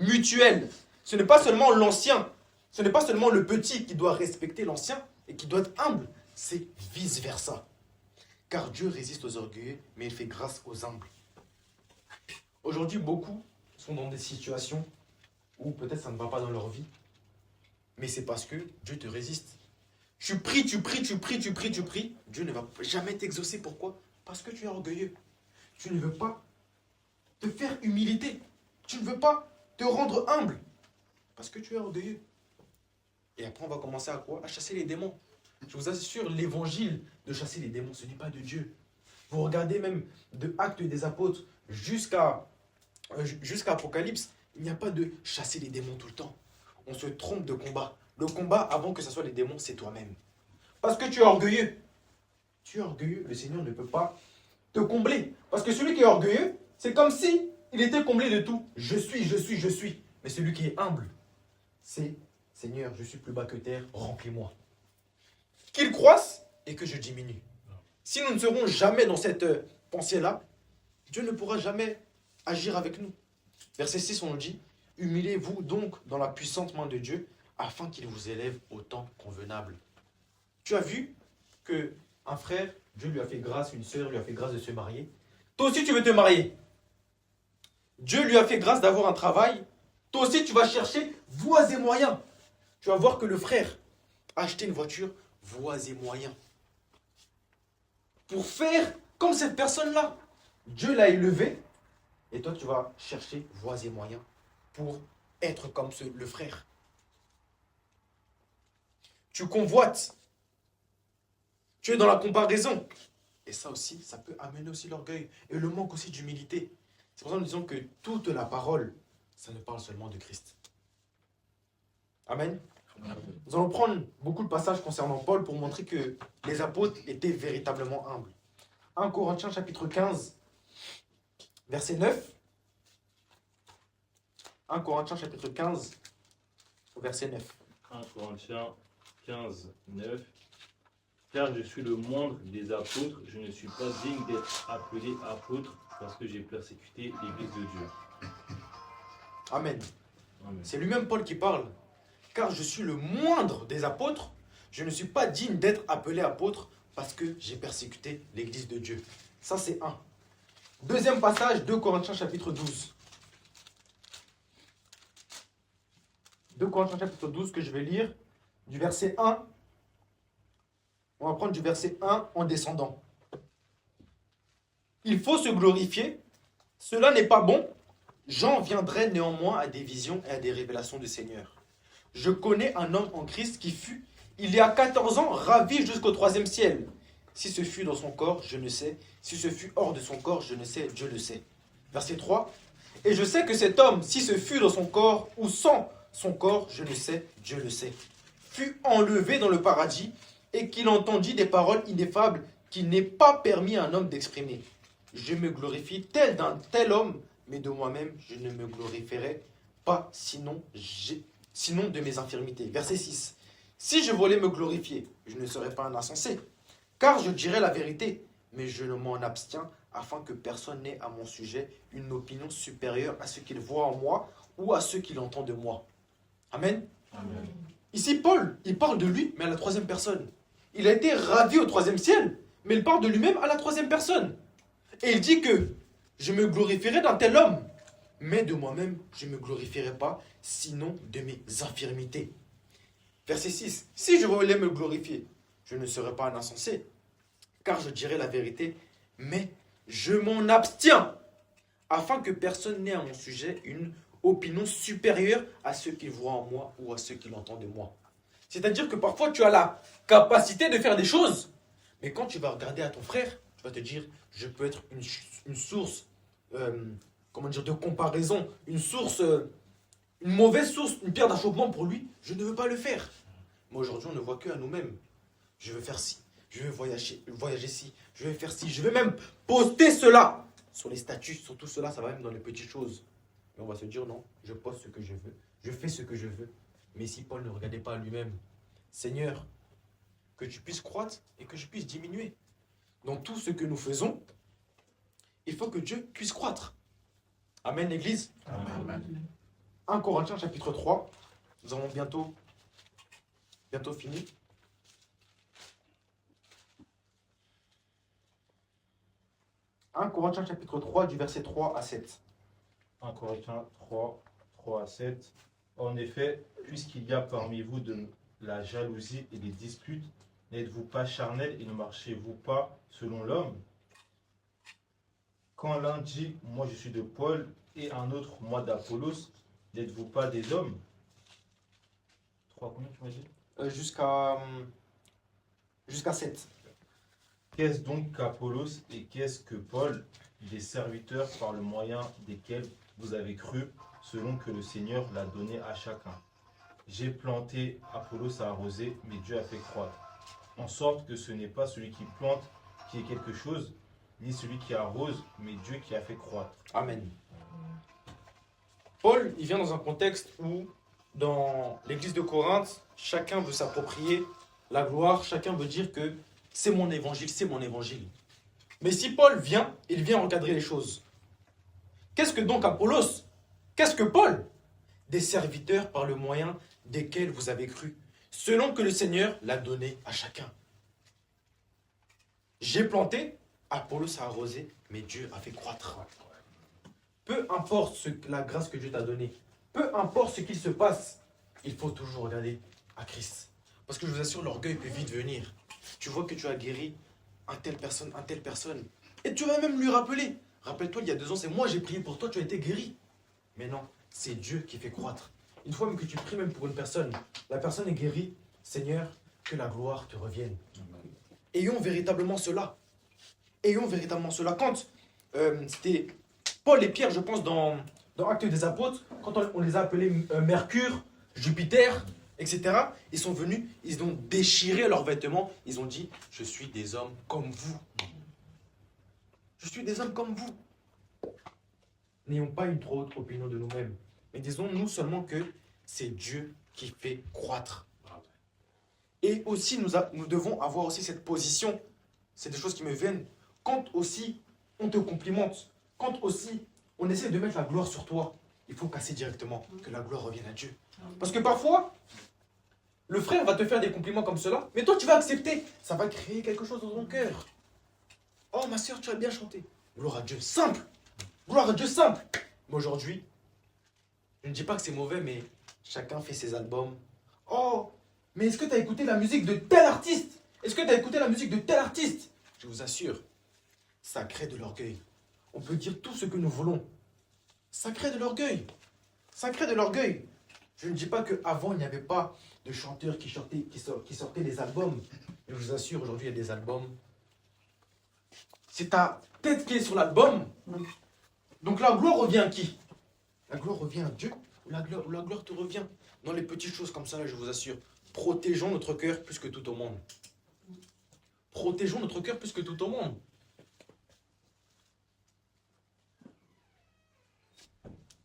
ce n'est pas seulement l'ancien, ce n'est pas seulement le petit qui doit respecter l'ancien et qui doit être humble, c'est vice-versa. Car Dieu résiste aux orgueilleux, mais il fait grâce aux humbles. Aujourd'hui, beaucoup sont dans des situations où peut-être ça ne va pas dans leur vie, mais c'est parce que Dieu te résiste. Tu pries, Dieu ne va jamais t'exaucer. Pourquoi? Parce que tu es orgueilleux. Tu ne veux pas te faire humilité. Tu ne veux pas te rendre humble. Parce que tu es orgueilleux. Et après, on va commencer à quoi? À chasser les démons. Je vous assure, l'évangile de chasser les démons, ce n'est pas de Dieu. Vous regardez même de Actes des Apôtres jusqu'à Apocalypse, il n'y a pas de chasser les démons tout le temps. On se trompe de combat. Le combat, avant que ce soit les démons, c'est toi-même. Parce que tu es orgueilleux. Tu es orgueilleux, le Seigneur ne peut pas te combler. Parce que celui qui est orgueilleux, c'est comme si il était comblé de tout. Je suis. Mais celui qui est humble, c'est Seigneur, je suis plus bas que terre, remplis-moi. Qu'il croisse et que je diminue. Si nous ne serons jamais dans cette pensée-là, Dieu ne pourra jamais agir avec nous. Verset 6, on nous dit, humiliez-vous donc dans la puissante main de Dieu, afin qu'il vous élève au temps convenable. Tu as vu que un frère, Dieu lui a fait grâce, une sœur lui a fait grâce de se marier. Toi aussi, tu veux te marier. Dieu lui a fait grâce d'avoir un travail. Toi aussi, tu vas chercher voies et moyens. Tu vas voir que le frère a acheté une voiture, voies et moyens. Pour faire comme cette personne-là. Dieu l'a élevé. Et toi, tu vas chercher voies et moyens pour être comme le frère. Tu convoites. Tu es dans la comparaison. Et ça aussi, ça peut amener aussi l'orgueil. Et le manque aussi d'humilité. C'est pour ça que nous disons que toute la parole, ça ne parle seulement de Christ. Amen. Nous allons prendre beaucoup de passages concernant Paul pour montrer que les apôtres étaient véritablement humbles. 1 Corinthiens chapitre 15, verset 9. 1 Corinthiens chapitre 15, verset 9. 1 Corinthiens 15, 9. Car je suis le moindre des apôtres, je ne suis pas digne d'être appelé apôtre parce que j'ai persécuté l'Église de Dieu. Amen. Amen. C'est lui-même Paul qui parle. Car je suis le moindre des apôtres, je ne suis pas digne d'être appelé apôtre parce que j'ai persécuté l'Église de Dieu. Ça, c'est un. Deuxième passage, 2 Corinthiens chapitre 12. 2 Corinthiens chapitre 12 que je vais lire, du verset 1. On va prendre du verset 1 en descendant. Il faut se glorifier, cela n'est pas bon. J'en viendrai néanmoins à des visions et à des révélations du Seigneur. Je connais un homme en Christ qui fut, il y a 14 ans, ravi jusqu'au 3e ciel. Si ce fut dans son corps, je ne sais. Si ce fut hors de son corps, je ne sais, Dieu le sait. Verset 3. Et je sais que cet homme, si ce fut dans son corps ou sans son corps, je ne sais, Dieu le sait, fut enlevé dans le paradis et qu'il entendit des paroles ineffables qu'il n'est pas permis à un homme d'exprimer. Je me glorifie tel d'un tel homme, mais de moi-même, je ne me glorifierai pas, sinon de mes infirmités. Verset 6. Si je voulais me glorifier, je ne serais pas un insensé, car je dirais la vérité, mais je ne m'en abstiens afin que personne n'ait à mon sujet une opinion supérieure à ce qu'il voit en moi ou à ce qu'il entend de moi. Amen. Amen. Ici, Paul, il parle de lui, mais à la 3e personne. Il a été ravi au 3e ciel, mais il parle de lui-même à la 3e personne. Et il dit que je me glorifierai d'un tel homme, mais de moi-même, je ne me glorifierai pas, sinon de mes infirmités. Verset 6. Si je voulais me glorifier, je ne serais pas un insensé, car je dirais la vérité, mais je m'en abstiens, afin que personne n'ait à mon sujet une opinion supérieure à ce qu'il voit en moi ou à ce qu'il entend de moi. C'est-à-dire que parfois tu as la capacité de faire des choses, mais quand tu vas regarder à ton frère, tu vas te dire, je peux être une source de comparaison, une mauvaise source, une pierre d'achoppement pour lui, je ne veux pas le faire. Mais aujourd'hui, on ne voit que à nous-mêmes. Je veux faire ci, je veux voyager ci, je veux faire ci, je veux même poster cela sur les statuts, sur tout cela, ça va même dans les petites choses. Et on va se dire non, je poste ce que je veux, je fais ce que je veux. Mais si Paul ne regardait pas à lui-même, Seigneur, que tu puisses croître et que je puisse diminuer. Dans tout ce que nous faisons, il faut que Dieu puisse croître. Amen, l'Église. Amen. 1 Corinthiens chapitre 3. Nous avons bientôt fini. « 1 Corinthiens chapitre 3 du verset 3 à 7. 1 Corinthiens 3, 3 à 7. En effet, puisqu'il y a parmi vous de la jalousie et des disputes, n'êtes-vous pas charnels et ne marchez-vous pas selon l'homme? Quand l'un dit, moi je suis de Paul, et un autre, moi d'Apollos, n'êtes-vous pas des hommes? 3, combien tu m'as dit? Jusqu'à 7. Qu'est-ce donc qu'Apollos et qu'est-ce que Paul, des serviteurs par le moyen desquels vous avez cru, selon que le Seigneur l'a donné à chacun? J'ai planté, Apollos a arrosé, mais Dieu a fait croître. En sorte que ce n'est pas celui qui plante qui est quelque chose, ni celui qui arrose, mais Dieu qui a fait croître. Amen. Paul, il vient dans un contexte où, dans l'église de Corinthe, chacun veut s'approprier la gloire, chacun veut dire que c'est mon évangile, c'est mon évangile. Mais si Paul vient, il vient encadrer les choses. Qu'est-ce que donc Apollos? Qu'est-ce que Paul? Des serviteurs par le moyen desquels vous avez cru, selon que le Seigneur l'a donné à chacun. J'ai planté, Apollos a arrosé, mais Dieu a fait croître. Peu importe la grâce que Dieu t'a donnée, peu importe ce qu'il se passe, il faut toujours regarder à Christ. Parce que je vous assure, l'orgueil peut vite venir. Tu vois que tu as guéri un telle personne, et tu vas même lui rappeler. Rappelle-toi, il y a 2 ans, c'est moi, j'ai prié pour toi, tu as été guéri. Mais non, c'est Dieu qui fait croître. Une fois même que tu pries même pour une personne, la personne est guérie, Seigneur, que la gloire te revienne. Amen. Ayons véritablement cela. Ayons véritablement cela. Quand c'était Paul et Pierre, je pense, dans Actes des Apôtres, quand on les a appelés Mercure, Jupiter, etc. Ils sont venus, ils ont déchiré leurs vêtements, ils ont dit, je suis des hommes comme vous. Je suis des hommes comme vous. N'ayons pas une trop haute opinion de nous-mêmes, mais disons-nous seulement que c'est Dieu qui fait croître. Et aussi, nous devons avoir aussi cette position, c'est des choses qui me viennent, quand aussi on te complimente, quand aussi on essaie de mettre la gloire sur toi, il faut casser directement, que la gloire revienne à Dieu. Parce que parfois, le frère va te faire des compliments comme cela, mais toi tu vas accepter, ça va créer quelque chose dans ton cœur. Oh ma soeur, tu as bien chanté. Gloire à Dieu, simple. Gloire à Dieu, simple. Mais aujourd'hui, je ne dis pas que c'est mauvais, mais chacun fait ses albums. Oh, mais est-ce que tu as écouté la musique de tel artiste? Est-ce que tu as écouté la musique de tel artiste? Je vous assure, ça crée de l'orgueil. On peut dire tout ce que nous voulons. Ça crée de l'orgueil. Ça crée de l'orgueil. Je ne dis pas qu'avant, il n'y avait pas de chanteurs qui sortaient des albums. Mais je vous assure, aujourd'hui, il y a des albums. C'est ta tête qui est sur l'album. Donc la gloire revient à qui? La gloire revient à Dieu. La gloire te revient. Dans les petites choses comme ça, là, je vous assure. Protégeons notre cœur plus que tout au monde. Protégeons notre cœur plus que tout au monde.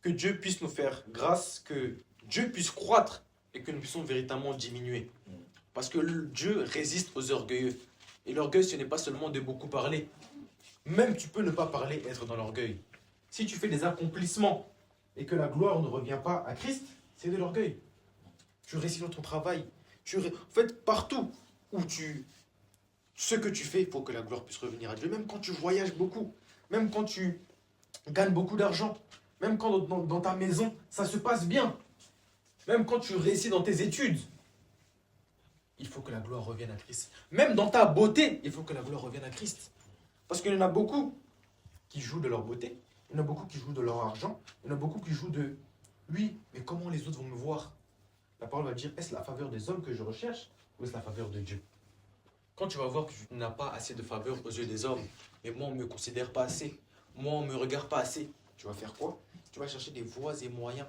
Que Dieu puisse nous faire grâce, que Dieu puisse croître et que nous puissions véritablement diminuer. Parce que Dieu résiste aux orgueilleux. Et l'orgueil, ce n'est pas seulement de beaucoup parler. Même tu peux ne pas parler et être dans l'orgueil. Si tu fais des accomplissements et que la gloire ne revient pas à Christ, c'est de l'orgueil. Tu réussis dans ton travail. En fait, partout où ce que tu fais, il faut que la gloire puisse revenir à Dieu. Même quand tu voyages beaucoup, même quand tu gagnes beaucoup d'argent, même quand dans ta maison, ça se passe bien, même quand tu réussis dans tes études, il faut que la gloire revienne à Christ. Même dans ta beauté, il faut que la gloire revienne à Christ. Parce qu'il y en a beaucoup qui jouent de leur beauté, il y en a beaucoup qui jouent de leur argent, il y en a beaucoup qui jouent de oui, mais comment les autres vont me voir? La parole va dire, est-ce la faveur des hommes que je recherche ou est-ce la faveur de Dieu? Quand tu vas voir que tu n'as pas assez de faveur aux yeux des hommes, mais moi on ne me considère pas assez, moi on ne me regarde pas assez, tu vas faire quoi? Tu vas chercher des voies et moyens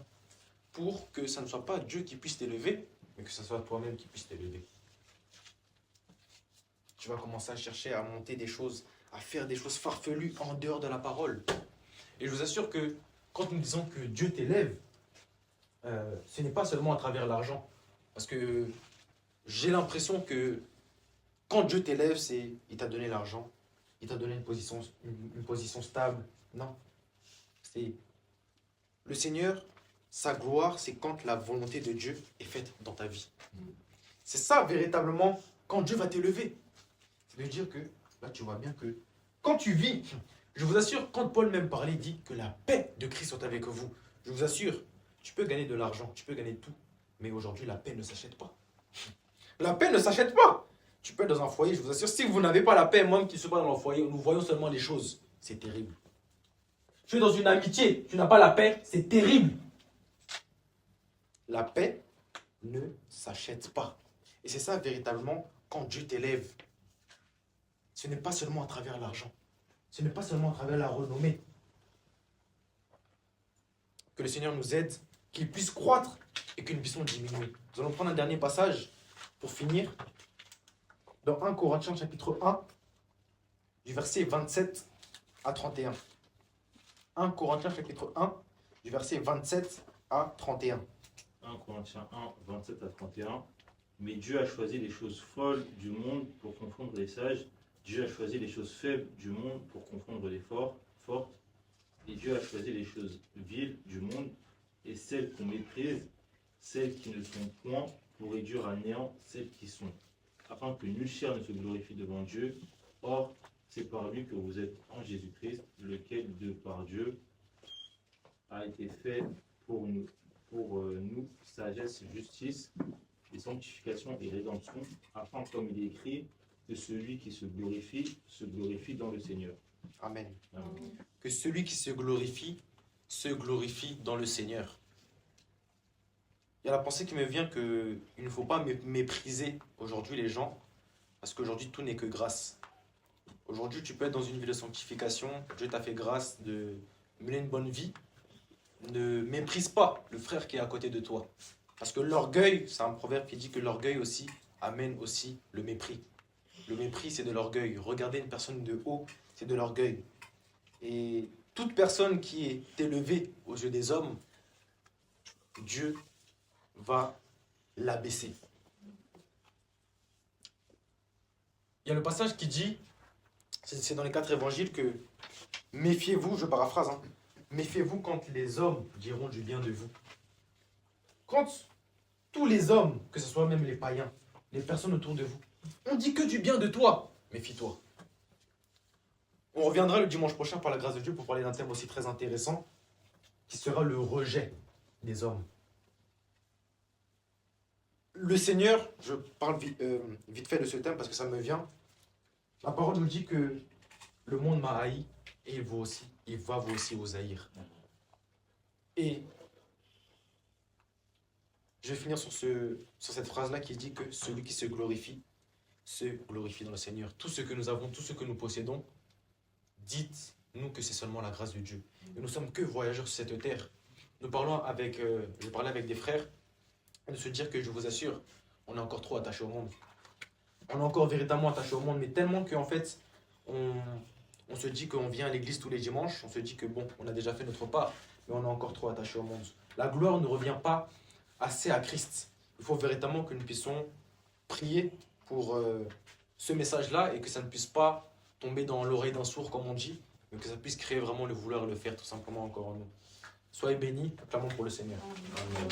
pour que ça ne soit pas Dieu qui puisse t'élever, mais que ce soit toi-même qui puisse t'élever. Tu vas commencer à chercher à monter des choses, à faire des choses farfelues en dehors de la parole. Et je vous assure que quand nous disons que Dieu t'élève, ce n'est pas seulement à travers l'argent. Parce que j'ai l'impression que quand Dieu t'élève, c'est il t'a donné l'argent, il t'a donné une position stable. Non. C'est le Seigneur, sa gloire, c'est quand la volonté de Dieu est faite dans ta vie. C'est ça véritablement quand Dieu va t'élever. C'est de dire que là tu vois bien que quand tu vis, je vous assure, quand Paul même parlait, il dit que la paix de Christ soit avec vous. Je vous assure, tu peux gagner de l'argent, tu peux gagner tout, mais aujourd'hui la paix ne s'achète pas. La paix ne s'achète pas. Tu peux être dans un foyer, je vous assure, si vous n'avez pas la paix, moi qui ne suis pas dans le foyer, nous voyons seulement les choses. C'est terrible. Tu es dans une amitié, tu n'as pas la paix, c'est terrible. La paix ne s'achète pas. Et c'est ça véritablement quand Dieu t'élève. Ce n'est pas seulement à travers l'argent. Ce n'est pas seulement à travers la renommée. Que le Seigneur nous aide, qu'il puisse croître et que nous puissions diminuer. Nous allons prendre un dernier passage pour finir. Dans 1 Corinthiens chapitre 1, du verset 27 à 31. 1 Corinthiens chapitre 1, du verset 27 à 31. 1 Corinthiens 1, 27 à 31. Mais Dieu a choisi les choses folles du monde pour confondre les sages. Dieu a choisi les choses faibles du monde pour confondre les fortes. Et Dieu a choisi les choses viles du monde et celles qu'on méprise, celles qui ne sont point, pour réduire à néant celles qui sont, afin que nulle chair ne se glorifie devant Dieu. Or, c'est par lui que vous êtes en Jésus-Christ, lequel, de par Dieu, a été fait pour nous, sagesse, justice, et sanctification et rédemption, afin, comme il est écrit, que celui qui se glorifie dans le Seigneur. Amen. Amen. Que celui qui se glorifie dans le Seigneur. Il y a la pensée qui me vient qu'il ne faut pas mépriser aujourd'hui les gens, parce qu'aujourd'hui tout n'est que grâce. Aujourd'hui tu peux être dans une vie de sanctification, Dieu t'a fait grâce de mener une bonne vie. Ne méprise pas le frère qui est à côté de toi. Parce que l'orgueil, c'est un proverbe qui dit que l'orgueil aussi amène aussi le mépris. Le mépris, c'est de l'orgueil. Regarder une personne de haut, c'est de l'orgueil. Et toute personne qui est élevée aux yeux des hommes, Dieu va l'abaisser. Il y a le passage qui dit, c'est dans les 4 évangiles que méfiez-vous, je paraphrase, hein, méfiez-vous quand les hommes diront du bien de vous. Quand tous les hommes, que ce soit même les païens, les personnes autour de vous, on dit que du bien de toi, méfie-toi. On reviendra le dimanche prochain par la grâce de Dieu pour parler d'un thème aussi très intéressant qui sera le rejet des hommes. Le Seigneur, je parle vite fait de ce thème parce que ça me vient. La parole nous dit que le monde m'a haï et il va vous aussi vous haïr. Et je vais finir sur cette phrase-là qui dit que celui qui se glorifie dans le Seigneur. Tout ce que nous avons, tout ce que nous possédons, dites-nous que c'est seulement la grâce de Dieu. Et nous sommes que voyageurs sur cette terre. Je parlais avec des frères, et de se dire que je vous assure, on est encore trop attaché au monde. On est encore véritablement attaché au monde, mais tellement qu'en fait, on se dit qu'on vient à l'église tous les dimanches, on se dit que bon, on a déjà fait notre part, mais on est encore trop attaché au monde. La gloire ne revient pas assez à Christ. Il faut véritablement que nous puissions prier pour ce message-là et que ça ne puisse pas tomber dans l'oreille d'un sourd, comme on dit, mais que ça puisse créer vraiment le vouloir et le faire tout simplement encore en nous. Soyez bénis, clamons pour le Seigneur. Amen.